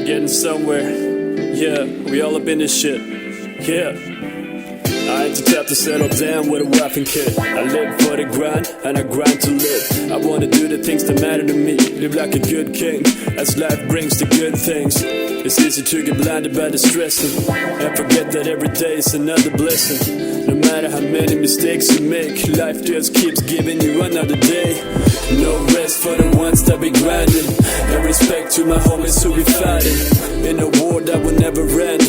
Getting somewhere, yeah, we all up in this shit, yeah. I ain't the type to settle down with a wife and kid. I live for the grind, and I grind to live. I wanna do the things that matter to me, live like a good king, as life brings the good things. It's easy to get blinded by the stressing, and forget that every day is another blessing. No matter how many mistakes you make, life just keeps giving you another day. No rest for the ones that be grinding, and respect to my homies who be fighting in a war that will never end,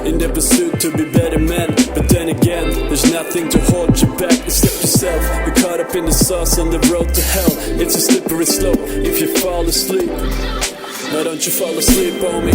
in the pursuit to be better men. But then again, there's nothing to hold you back except yourself. You're caught up in the sauce on the road to hell. It's a slippery slope if you fall asleep. Why don't you fall asleep on me?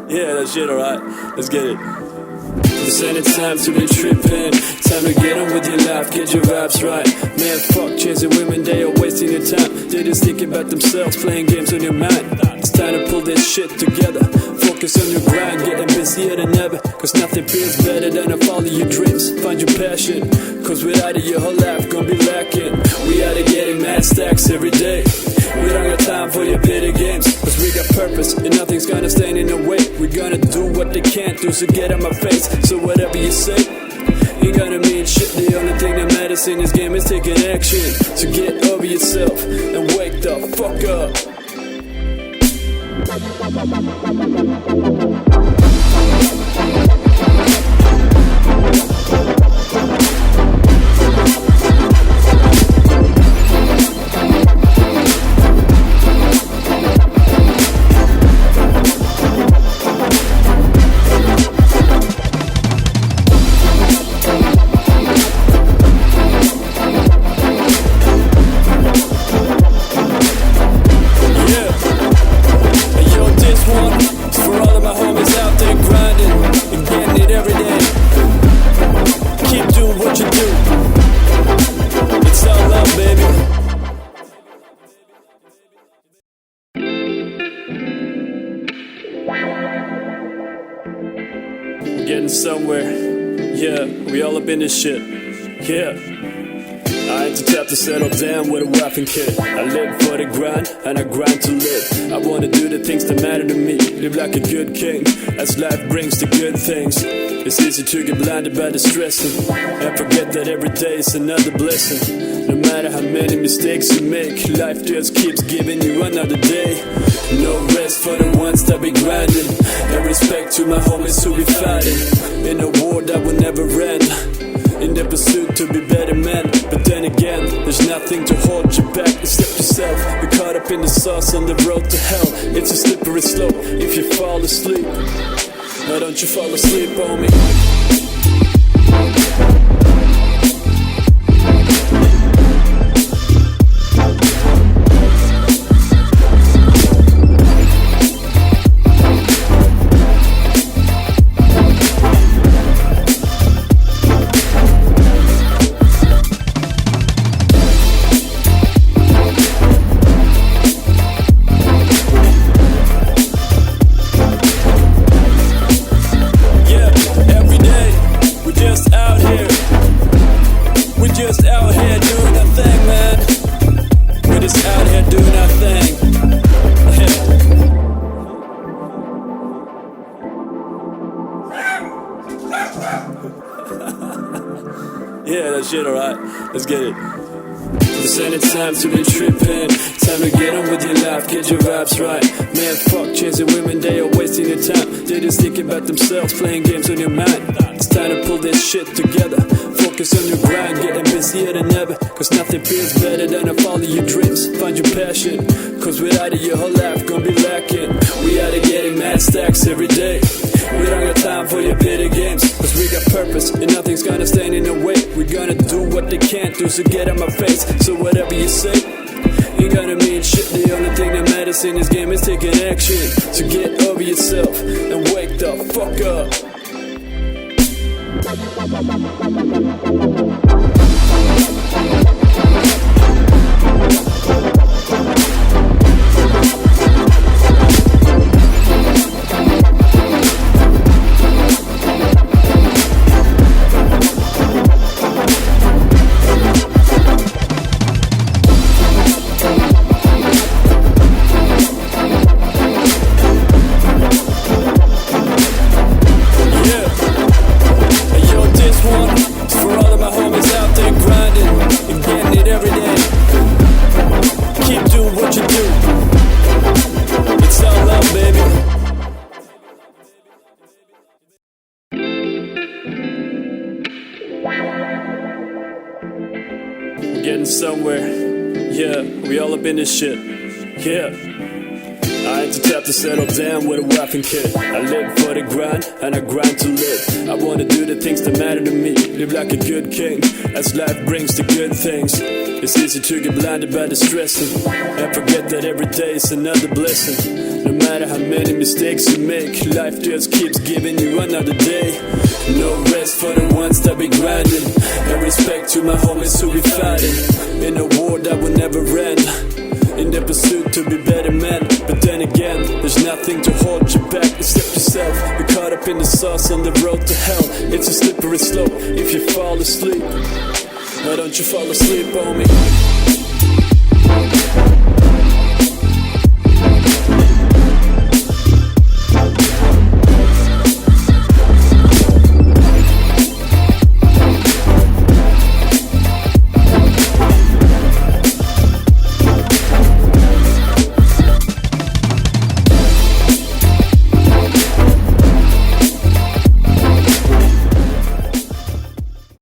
Yeah, that shit, alright. Let's get it. This ain't a time to be tripping. Time to get on with your life, get your vibes right. Man, fuck chasing women, they are wasting your time. They just thinking about themselves, playing games on your mind. It's time to pull this shit together. Focus on your grind, getting busier than ever. Cause nothing feels better than to follow your dreams. Find your passion, cause without it your whole life gonna be lacking. We out of getting mad stacks every day. We don't got time for your pity games, cause we got purpose and nothing's gonna stand in the way. We're gonna do what they can't do, so get on my face. So whatever you say ain't gonna mean shit. The only thing that matters in this game is taking action. So get over yourself and wake the fuck up. Getting somewhere, yeah, we all up in this shit, yeah. I ain't the type to settle down with a wife and kid. I live for the grind, and I grind to live. I wanna do the things that matter to me, live like a good king, as life brings the good things. It's easy to get blinded by the stressing, and forget that every day is another blessing. No matter how many mistakes you make, life just keeps giving you another day. No rest for the ones that be grinding, and respect to my homies who be fighting in a war that will never end, in the pursuit to be better men. But then again, there's nothing to hold you back except yourself. You're caught up in the sauce on the road to hell. It's a slippery slope if you fall asleep. Why don't you fall asleep on me? Yeah, that shit, alright. Let's get it. This ain't a time to be tripping. Time to get on with your life, get your vibes right. Man, fuck chasing women, they are wasting your time. They just thinking about themselves, playing games on your mind. It's time to pull this shit together. focus on your grind, getting busier than ever. Cause nothing feels better than to follow your dreams. Find your passion, cause without it your whole life gonna be lacking. We out of getting mad stacks every day. We don't got time for your bitter games. Cause we got purpose and nothing's gonna stand in the way. We're gonna do what they can't do, so get on my face. So whatever you say ain't gonna mean shit. The only thing that matters in this game is taking action. So get over yourself and wake the fuck up. Getting somewhere, yeah, we all up in this shit, yeah. I ain't the type to settle down with a wife and kid. I live for the grind, and I grind to live. I wanna do the things that matter to me, live like a good king, as life brings the good things. It's easy to get blinded by the stressing, and forget that every day is another blessing. No matter how many mistakes you make, life just keeps giving you another day. No rest for the ones that be grinding, and respect to my homies who be fighting in a war that will never end, in the pursuit to be better men. But then again, there's nothing to hold you back except yourself. You're caught up in the sauce on the road to hell. It's a slippery slope if you fall asleep. Why don't you fall asleep on me?